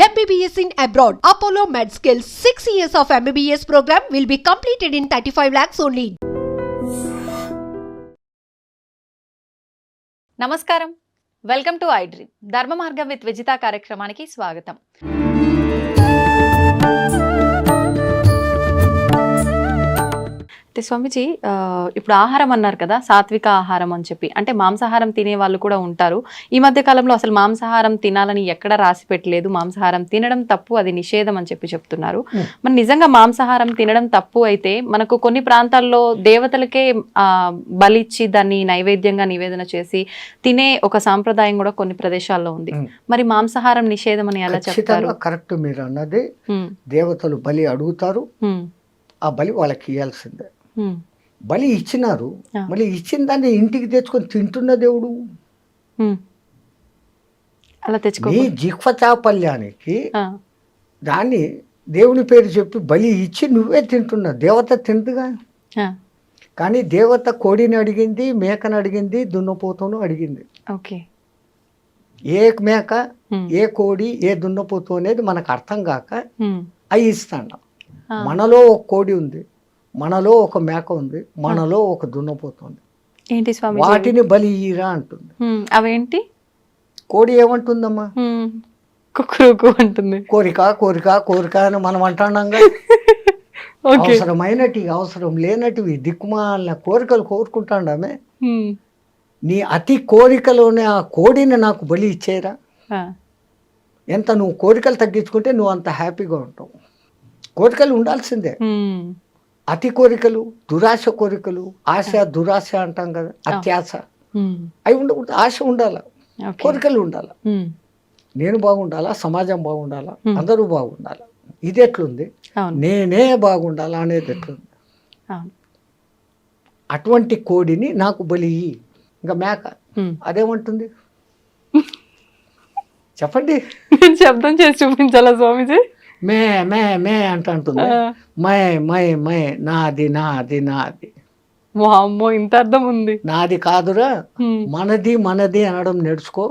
MBBS in abroad. Apollo MedSkills 6 years of MBBS program will be completed in 35 lakhs only. నమస్కారం, welcome to I dream. ధర్మ మార్గం with Vijitha కార్యక్రమానికి స్వాగతం. అయితే స్వామిజీ, ఇప్పుడు ఆహారం అన్నారు కదా, సాత్విక ఆహారం అని చెప్పి, అంటే మాంసాహారం తినే వాళ్ళు కూడా ఉంటారు. ఈ మధ్య కాలంలో అసలు మాంసాహారం తినాలని ఎక్కడ రాసి పెట్టలేదు. మాంసాహారం తినడం తప్పు, అది నిషేధం అని చెప్పి చెప్తున్నారు. మరి నిజంగా మాంసాహారం తినడం తప్పు అయితే మనకు కొన్ని ప్రాంతాల్లో దేవతలకే బలిచ్చి దాన్ని నైవేద్యంగా నివేదన చేసి తినే ఒక సాంప్రదాయం కూడా కొన్ని ప్రదేశాల్లో ఉంది. మరి మాంసాహారం నిషేధం అని ఎలా చెప్తారు? కరెక్ట్, మీరు అన్నది. దేవతలు బలి అడుగుతారు, ఆ బలి వాళ్ళకి ఇవ్వాల్సిందే. బలి ఇచ్చినారు, మళ్ళీ ఇచ్చిన దాన్ని ఇంటికి తెచ్చుకొని తింటున్న దేవుడు. అలా తెచ్చుకో, నీ జిహ్వ చాపల్యానికి దాన్ని దేవుని పేరు చెప్పి బలి ఇచ్చి నువ్వే తింటున్నా. దేవత తింటుగా. కానీ దేవత కోడిని అడిగింది, మేకను అడిగింది, దున్నపోతును అడిగింది. ఓకే, ఏ మేక, ఏ కోడి, ఏ దున్నపోతు అనేది మనకు అర్థం కాక అవి ఇస్తాను. మనలో ఒక కోడి ఉంది, మనలో ఒక మేక ఉంది, మనలో ఒక దున్నపోతుంది. ఏంటి స్వామి, వాటిని బలి ఇయ్యరా అంటుంది. అవేంటి? కోడి ఏమంటుందమ్మా? కుక్కురుకు అంటుంది. కోరిక కోరిక కోరిక అని మనం అంటున్నాంగా. అవసరమైనటివి, అవసరం లేనటివి, దిక్కుమాలిన కోరికలు కోరుకుంటాండామే. నీ అతి కోరికలోనే ఆ కోడిని నాకు బలి ఇచ్చేరా. ఎంత నువ్వు కోరికలు తగ్గించుకుంటే నువ్వు అంత హ్యాపీగా ఉంటావు. కోరికలు ఉండాల్సిందే. అతి కోరికలు, దురాశ కోరికలు, ఆశ దురాశ అంటాం కదా, అత్యాశ, అవి ఉండకూడదు. ఆశ ఉండాల, కోరికలు ఉండాల. నేను బాగుండాలా, సమాజం బాగుండాలా, అందరూ బాగుండాలా. ఇది ఎట్లుంది, నేనే బాగుండాలా అనేది ఎట్లుంది. అటువంటి కోడిని నాకు బలి. ఇంకా మేక అదేమంటుంది చెప్పండి? శబ్దం చేసి చూపించాలా స్వామిజీ? మే మే మే అంటుంది. మై మై మై, నాది నాది నాది. వామ్మో, ఇంత అర్థం ఉంది. నాది కాదురా, మనది మనది అనడం నేర్చుకో.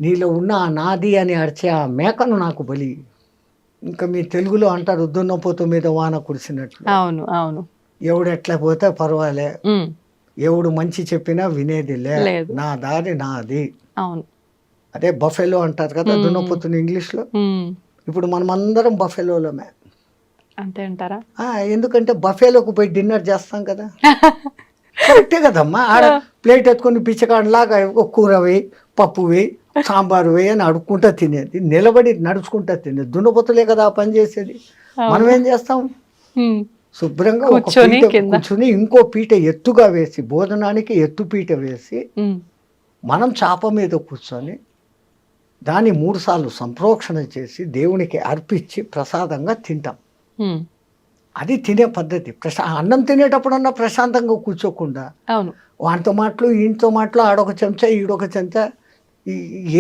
నీలో ఉన్న ఆ నాది అని అరిచే ఆ మేకను నాకు బలి. ఇంకా మీ తెలుగులో అంటారు, దున్నపోతు మీద వాన కురిసినట్లు. అవును అవును. ఎవడు ఎట్లా పోతే పర్వాలే, ఎవడు మంచి చెప్పినా వినేది లేదు, నా దారి నాది. అవును, అదే బఫెలో అంటారు కదా దున్నపోతుని ఇంగ్లీష్లో. ఇప్పుడు మనం అందరం బఫెలోలమే. అంతే అంటారా? ఎందుకంటే బఫేలోకి పోయి డిన్నర్ చేస్తాం కదా. కరెక్టే కదమ్మా. ఆడ ప్లేట్ ఎత్తుకొని పిచ్చకాడలాగా కూర వేయి, పప్పు వేయి, సాంబారు వేయి అని అడుక్కుంటా తినేది, నిలబడి నడుచుకుంటా తినేది. దున్నపోతులే కదా ఆ పని చేసేది. మనం ఏం చేస్తాం, శుభ్రంగా కూర్చొని ఇంకో పీట ఎత్తుగా వేసి, భోజనానికి ఎత్తు పీట వేసి, మనం చాప మీద కూర్చొని దాన్ని 3 సార్లు సంప్రోక్షణ చేసి దేవునికి అర్పించి ప్రసాదంగా తింటాం. అది తినే పద్ధతి. అన్నం తినేటప్పుడన్నా ప్రశాంతంగా కూర్చోకుండా వాటితో మాటలు, ఈయనతో మాటలు, ఆడొక చెంచా ఈడొక చెంచా,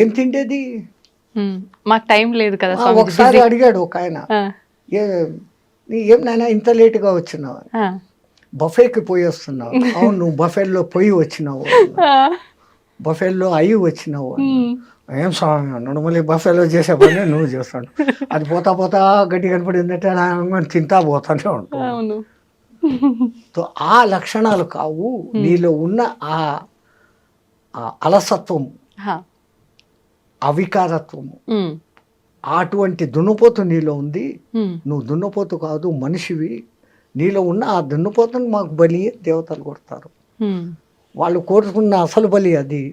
ఏం తిండేది? మాకు టైం లేదు కదా. ఒకసారి అడిగాడు ఒక ఆయన, ఏం నాయనా ఇంత లేటుగా వచ్చినావు? బఫేకి పోయి వస్తున్నావు. అవును, నువ్వు బఫేల్లో పోయి వచ్చినావు, బఫేల్లో అయ్యి వచ్చినావు. ఏం స్వామి అన్నాడు. మళ్ళీ బఫేలో చేసే పని నువ్వు చేస్తాడు. అది పోతా పోతా గడ్డి కనపడిందంటే తింటా పోతానే ఉంటావు. సో ఆ లక్షణాలు కావు. నీలో ఉన్న ఆ అలసత్వము, అవికారత్వము, అటువంటి దున్నపోతు నీలో ఉంది. నువ్వు దున్నపోతు కాదు, మనిషివి. నీలో ఉన్న ఆ దున్నపోతుని మాకు బలి దేవతలు కొడతారు. వాళ్ళు కోరుకున్న అసలు బలి అది.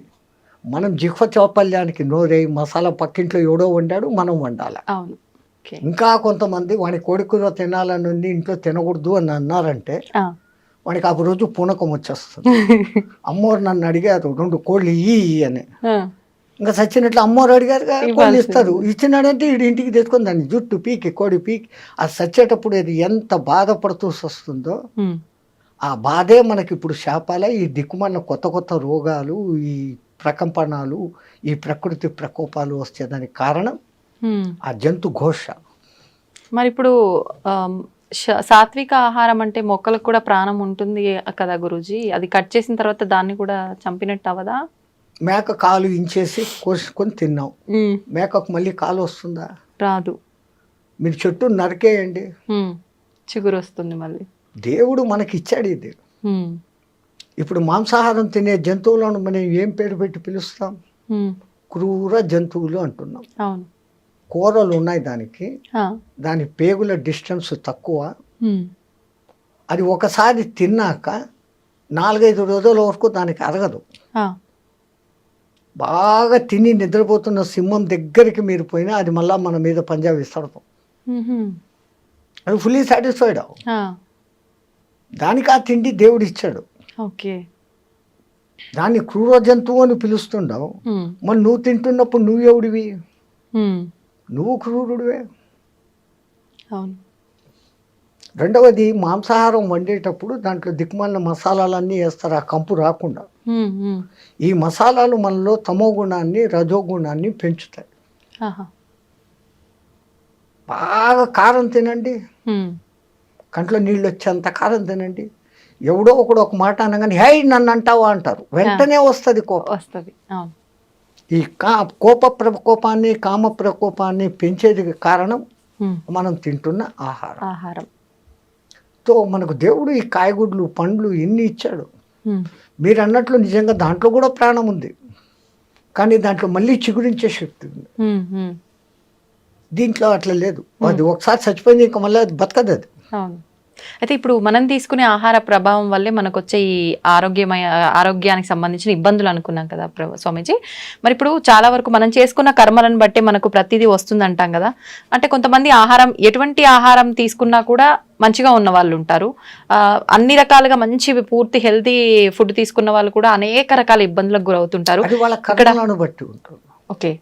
మనం జిహ్వ చాపల్యానికి నోరై మసాలా పక్కింట్లో ఎవడో వండాడు, మనం వండాలి. ఇంకా కొంతమంది వాడి కోడికూర తినాలని ఉంది, ఇంట్లో తినకూడదు అని అన్నారంటే వాడికి ఆ రోజు పూనకం వచ్చేస్తుంది. అమ్మోరు నన్ను అడిగారు 2 కోళ్ళు ఇయ్యి అని. ఇంకా చచ్చినట్లు అమ్మోరు అడిగారు, కోళ్ళు ఇస్తారు. ఇచ్చినాడంటే వీడి ఇంటికి తెచ్చుకొని దాన్ని జుట్టు పీకి, కోడి పీకి, అది చచ్చేటప్పుడు అది ఎంత బాధపడుతూ వస్తుందో ఆ బాధే మనకి ఇప్పుడు శాపాల. ఈ దిక్కుమన్న కొత్త కొత్త రోగాలు, ఈ ప్రకంపనాలు, ఈ ప్రకృతి ప్రకోపాలు వచ్చేదానికి కారణం ఆ జంతు ఘోష. మరి ఇప్పుడు సాత్విక ఆహారం అంటే మొక్కలకు కూడా ప్రాణం ఉంటుంది కదా గురూజీ, అది కట్ చేసిన తర్వాత దాన్ని కూడా చంపినట్టు అవదా? మేక కాలు ఇంచేసి కోసుకొని తిన్నాం, మేకకు మళ్ళీ కాలు వస్తుందా? రాదు. మీరు చెట్టు నరికేయండి, చిగురు వస్తుంది మళ్ళీ. దేవుడు మనకి ఇచ్చాడు ఇది. ఉమ్, ఇప్పుడు మాంసాహారం తినే జంతువులను మనం ఏం పేరు పెట్టి పిలుస్తాం? ఉమ్, క్రూర జంతువులు అంటున్నాం. అవును. కూరలు ఉన్నాయి దానికి, ఆ, దాని పేగుల డిస్టెన్స్ తక్కువ. ఉమ్, అది ఒకసారి తిన్నాక 4-5 రోజుల వరకు దానికి అరగదు. ఆ, బాగా తిని నిద్రపోతున్న సింహం దగ్గరికి మీరు పోయినా అది మళ్ళీ మన మీద పంజా విస్తడతాం. ఉహుం, అది ఫుల్లీ సాటిస్ఫైడ్. ఆ, దానికి ఆ తిండి దేవుడు ఇచ్చాడు. ఓకే. దాన్ని క్రూర జంతువు అని పిలుస్తుండవు. ఉమ్, మరి నువ్వు తింటున్నప్పుడు నువ్వు ఎవడివి? ఉమ్, నువ్వు క్రూరుడివే. అవును. రెండవది, మాంసాహారం వండేటప్పుడు దాంట్లో దిక్కుమాలిన మసాలాలన్నీ వేస్తారు ఆ కంపు రాకుండా. ఉమ్, ఉమ్, ఈ మసాలాలు మనలో తమో గుణాన్ని రజో గుణాన్ని పెంచుతాయి. ఆహా, బాగా కారం తినండి, ఉమ్, కంట్లో నీళ్ళు వచ్చేంత కారం తినండి. ఎవడో ఒకడు ఒక మాట అనగానే హై నన్ను అంటావా అంటారు, వెంటనే వస్తుంది కోపం. వస్తుంది. అవును. ఈ కోప ప్రకోపాన్ని కామ ప్రకోపాన్ని పెంచేది కారణం ఉమ్, మనం తింటున్న ఆహారం. ఆహారం. తో మనకు దేవుడు ఈ కాయగూడ్లు పండ్లు ఎన్ని ఇచ్చాడు. ఉమ్, మీరు అన్నట్లు నిజంగా దాంట్లో కూడా ప్రాణం ఉంది, కానీ దాంట్లో మళ్ళీ చిగురించే శక్తి ఉంది. ఉమ్, ఉమ్, దీంట్లో అట్లా లేదు. అది ఒకసారి చచ్చిపోయింది, ఇంకా మళ్ళీ అది బతకదు అది. అవును. అయితే ఇప్పుడు మనం తీసుకునే ఆహార ప్రభావం వల్లే మనకు వచ్చే ఈ ఆరోగ్యానికి సంబంధించిన ఇబ్బందులు అనుకున్నాం కదా స్వామీజీ. మరి ఇప్పుడు చాలా వరకు మనం చేసుకున్న కర్మలను బట్టి మనకు ప్రతిదీ వస్తుంది అంటాం కదా. అంటే కొంతమంది ఆహారం, ఎటువంటి ఆహారం తీసుకున్నా కూడా మంచిగా ఉన్న వాళ్ళు ఉంటారు. అన్ని రకాలుగా మంచి పూర్తి హెల్తీ ఫుడ్ తీసుకున్న వాళ్ళు కూడా అనేక రకాల ఇబ్బందులకు గురవుతుంటారు. అది వాళ్ళ కర్మలను బట్టి ఉంటుంది. ఓకే.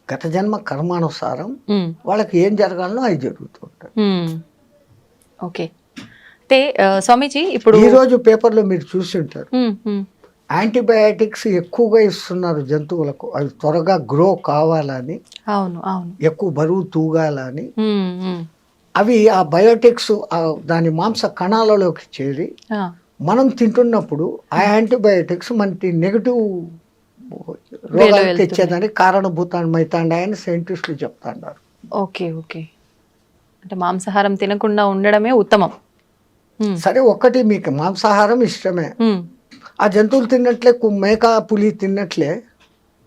గత జన్మ కర్మానుసారం వాళ్ళకి ఏం జరగాలనో అది జరుగుతూ ఉంటుంది. ఓకే. అయితే స్వామీజీ ఇప్పుడు ఈ రోజు పేపర్లో మీరు చూసి ఉంటారు, యాంటీబయాటిక్స్ ఎక్కువగా ఇస్తున్నారు జంతువులకు, అవి త్వరగా గ్రో కావాలని, అవును, అవును, ఎక్కువ బరువు తూగాలని. అవి ఆ బయోటిక్స్ దాని మాంస కణాలలోకి చేరి మనం తింటున్నప్పుడు ఆ యాంటీబయాటిక్స్ మనకి నెగటివ్ రోగాలు తెచ్చేదానికి కారణభూతమైతాయని సైంటిస్టులు చెప్తాండారు. Okay, okay. అంటే మాంసాహారం తినకుండా ఉండడమే ఉత్తమం. సరే, ఒక్కటి మీకు మాంసాహారం ఇష్టమే, ఆ జంతువులు తిన్నట్లే మేక పులి తిన్నట్లే,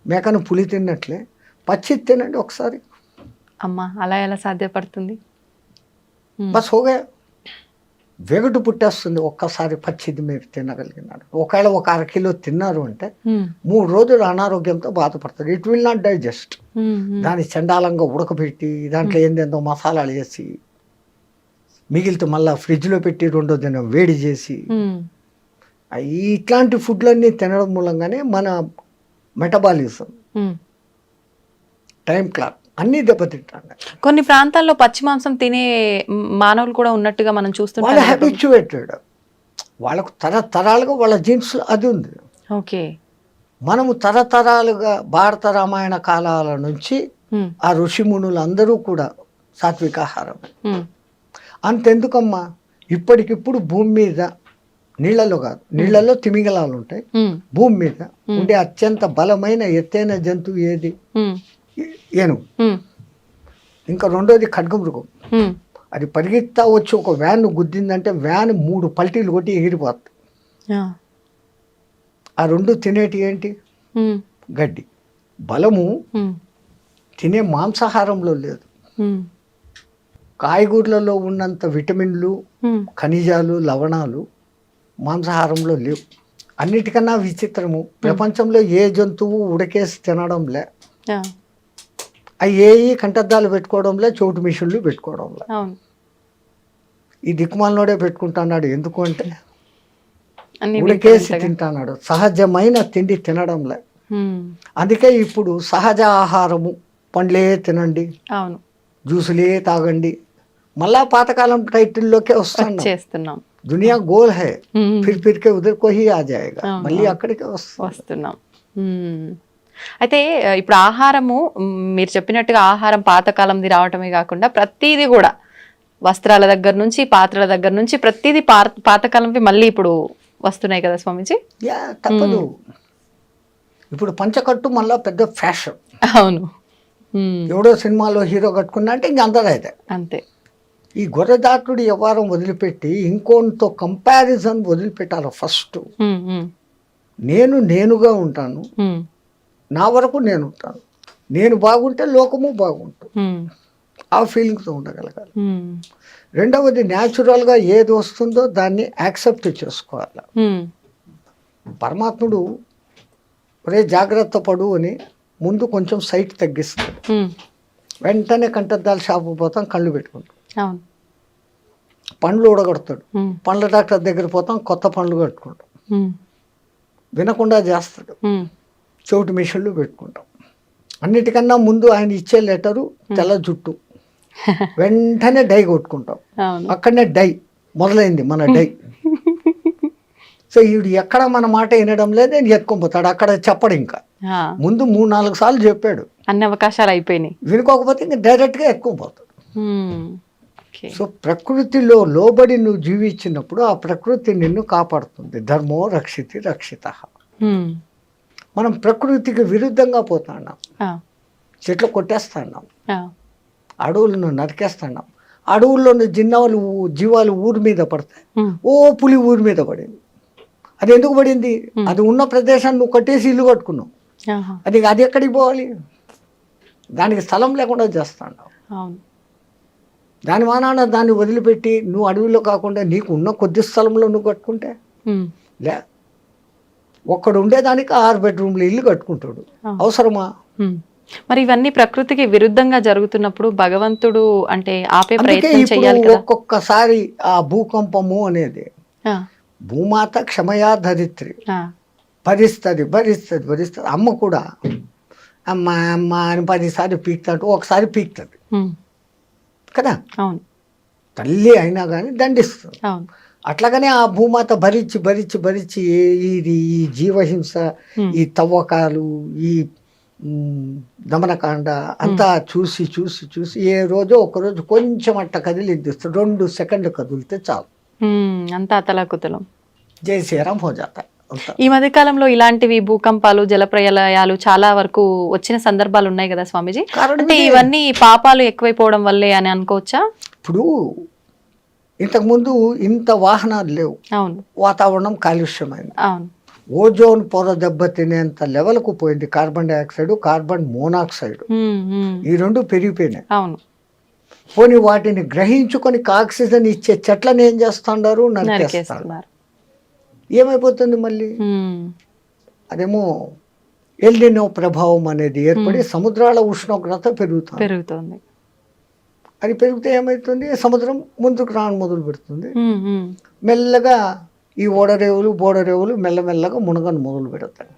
మేకను పులి తిన్నట్లే పచ్చి తినండి ఒకసారి. అమ్మా, అలా ఎలా సాధ్యపడుతుంది? బస్ హోగా, వెగటు పుట్టేస్తుంది ఒక్కసారి పచ్చిది మీరు తినగలిగినారు. ఒకవేళ ఒక 1/2 కిలో తిన్నారు అంటే 3 రోజులు అనారోగ్యంతో బాధపడతారు. It will not digest. దాన్ని చండాలంగా ఉడకబెట్టి దాంట్లో ఏందేందో మసాలాలు వేసి మిగిలితే మళ్ళీ ఫ్రిడ్జ్లో పెట్టి 2వ దినం వేడి చేసి ఇట్లాంటి ఫుడ్లన్నీ తినడం మూలంగానే మన మెటబాలిజం, టైం క్లాక్ అన్నీ దెబ్బతింటాడు. కొన్ని ప్రాంతాల్లో పచ్చి మాంసం తినే మానవులు కూడా ఉన్నట్టుగా మనం చూస్తుంటాం. వాళ్ళ హ్యాబిచ్యువేటెడ్, వాళ్ళకు తరతరాలుగా వాళ్ళ జీన్స్ అది ఉంది. ఓకే. మనము తరతరాలుగా భారత రామాయణ కాలాల నుంచి ఆ ఋషిమునులు అందరూ కూడా సాత్విక ఆహారం. అంతెందుకమ్మా, ఇప్పటికిప్పుడు భూమి మీద నీళ్ళలో కాదు, నీళ్ళలో తిమింగలాలు ఉంటాయి, భూమి మీద ఉండే అత్యంత బలమైన ఎత్తైన జంతువు ఏది? ఏనుగు. ఇంకా రెండోది ఖడ్గమృగం. అది పరిగెత్తా వచ్చి ఒక వ్యాన్ గుద్దిందంటే వ్యాన్ 3 పల్టీలు కొట్టి ఎగిరిపోతుంది. ఆ 2 తినేటి ఏంటి? గడ్డి. బలము తినే మాంసాహారంలో లేదు. కాయగూరలలో ఉన్నంత విటమిన్లు, ఖనిజాలు, లవణాలు మాంసాహారంలో లేవు. అన్నిటికన్నా విచిత్రము, ప్రపంచంలో ఏ జంతువు ఉడకేసి తినడంలే, అవి కంటద్దాలు పెట్టుకోవడంలే, చోటు మిషన్లు పెట్టుకోవడంలే. ఈ దిక్కుమాలనోడే పెట్టుకుంటున్నాడు. ఎందుకు అంటే ఉడకేసి తింటున్నాడు, సహజమైన తిండి తినడంలే. అందుకే ఇప్పుడు సహజ ఆహారము, పండ్లే తినండి, జ్యూసులే తాగండి, మళ్ళా పాతకాలం టైటిల్లోకే వస్తున్నాం. దునియా goal high, Phir K ఉదర్ co he ఆ జాయేగా, మళ్ళీ అక్కడికే వస్తున్నాం. అయితే ఇప్పుడు ఆహారము, మీరు చెప్పినట్టుగా ఆహారం పాతకాలంది రావటమే కాకుండా ప్రతిదీ కూడా వస్త్రాల దగ్గర నుంచి, పాత్రల దగ్గర నుంచి ప్రతిదీ పాతకాలంవి మళ్ళీ ఇప్పుడు వస్తున్నాయి కదా స్వామీజీ. తప్పదు. ఇప్పుడు పంచకట్టు మళ్ళా పెద్ద ఫ్యాషన్. అవును. ఎవడో సినిమాలో హీరో కట్టుకున్నా అంటే ఇంక అందరూ అయితే. అంతే. ఈ గొర్రెదాటుడు వ్యవహారం వదిలిపెట్టి ఇంకోనితో కంపారిజన్ వదిలిపెట్టాలి ఫస్ట్. నేనుగా ఉంటాను, నా వరకు నేను ఉంటాను, నేను బాగుంటే లోకము బాగుంటుంది, ఆ ఫీలింగ్తో ఉండగలగాలి. రెండవది న్యాచురల్గా ఏది వస్తుందో దాన్ని యాక్సెప్ట్ చేసుకోవాలి. పరమాత్ముడు ఒరే జాగ్రత్త పడు అని ముందు కొంచెం సైట్ తగ్గిస్తాడు, వెంటనే కంటద్దాలు షాపు పోతాం కళ్ళు పెట్టుకుంటాం, పండ్లు ఊడగొడతాడు, పండ్ల డాక్టర్ దగ్గర పోతాం కొత్త పండ్లు కట్టుకుంటాం, వినకుండా చేస్తాడు, చెవిటి మిషన్లు పెట్టుకుంటాం. అన్నిటికన్నా ముందు ఆయన ఇచ్చే లెటరు తెల్ల జుట్టు, వెంటనే డై కొట్టుకుంటాం, అక్కడనే డై మొదలైంది మన డై. సో ఈడు ఎక్కడ మన మాట వినడం లేదు, నేను ఎత్తుకొని అక్కడ చెప్పడు, ఇంకా ముందు 3-4 సార్లు చెప్పాడు, అన్ని అవకాశాలు అయిపోయినాయి, వినుకోకపోతే ఇంకా డైరెక్ట్గా ఎత్తుకొని. సో ప్రకృతిలో లోబడి నువ్వు జీవించినప్పుడు ఆ ప్రకృతి నిన్ను కాపాడుతుంది. ధర్మో రక్షితి రక్షిత. మనం ప్రకృతికి విరుద్ధంగా పోతున్నాం, చెట్లు కొట్టేస్తున్నాం, అడవులను నరికేస్తున్నాం, అడవుల్లోని జీవాలు ఊరి మీద పడతాయి. ఓ పులి ఊరి మీద పడింది, అది ఎందుకు పడింది? అది ఉన్న ప్రదేశాన్ని నువ్వు కట్టేసి ఇల్లు కట్టుకున్నావు, అది ఎక్కడికి పోవాలి? దానికి స్థలం లేకుండా చేస్తున్నావు. దాని మానాన దాన్ని వదిలిపెట్టి నువ్వు అడవిలో కాకుండా నీకు ఉన్న కొద్ది స్థలంలో నువ్వు కట్టుకుంటే లే, ఒక్కడు ఉండేదానికి 6 బెడ్రూమ్లు ఇల్లు కట్టుకుంటాడు, అవసరమా? మరి ఇవన్నీ ప్రకృతికి విరుద్ధంగా జరుగుతున్నప్పుడు భగవంతుడు అంటే ఆపే ప్రయత్నం చేయాలి కదా. ఒక్కొక్కసారి ఆ భూకంపము అనేది భూమాత క్షమయా ధరిత్రి, భరిస్తుంది. అమ్మ కూడా అమ్మ అమ్మ అని 10 సార్లు పీకుతాడు, ఒకసారి పీకుతుంది కదా. అవును, తల్లి అయినా కానీ దండిస్తుంది. అట్లాగనే ఆ భూమాత భరించి ఈ జీవహింస, ఈ తవ్వకాలు, ఈ దమనకాండ అంతా చూసి ఏ రోజో ఒకరోజు కొంచెం అట్ట కదిలిద్దిస్తాడు, 2 సెకండ్లు కదిలితే చాలు, అంతా అతలాకుతలం. జై శ్రీరామ్ హో జాతా. ఈ మధ్య కాలంలో ఇలాంటివి భూకంపాలు, జలప్రలయాలు చాలా వరకు వచ్చిన సందర్భాలు ఉన్నాయి కదా స్వామీజీ. అంటే ఇవన్నీ పాపాలు ఎక్కువైపోవడం వల్లే అని అనుకోవచ్చా? ఇప్పుడు ఇంతకుముందు ఇంత వాహనాలు లేవు, అవును, వాతావరణం కాలుష్యమైంది, అవును, ఓజోన్ పొర దెబ్బతినేంత లెవెల్కు పోయింది, కార్బన్ డైఆక్సైడ్, కార్బన్ మోనాక్సైడ్, ఈ 2 పెరిగిపోయినాయి. అవును, పోనీ వాటిని గ్రహించుకొని ఆక్సిజన్ ఇచ్చే చెట్లను ఏం చేస్తున్నారు? నరికేస్తున్నారు. ఏమైపోతుంది మళ్ళీ? అదేమో ఎల్నినో ప్రభావం అనేది ఏర్పడి సముద్రాల ఉష్ణోగ్రత పెరుగుతుంది. అది పెరిగితే ఏమవుతుంది? సముద్రం ముందుకు మొదలు పెడుతుంది, మెల్లగా ఈ ఓడరేవులు బోడరేవులు మెల్లమెల్లగా మునగను మొదలు పెడతాయి.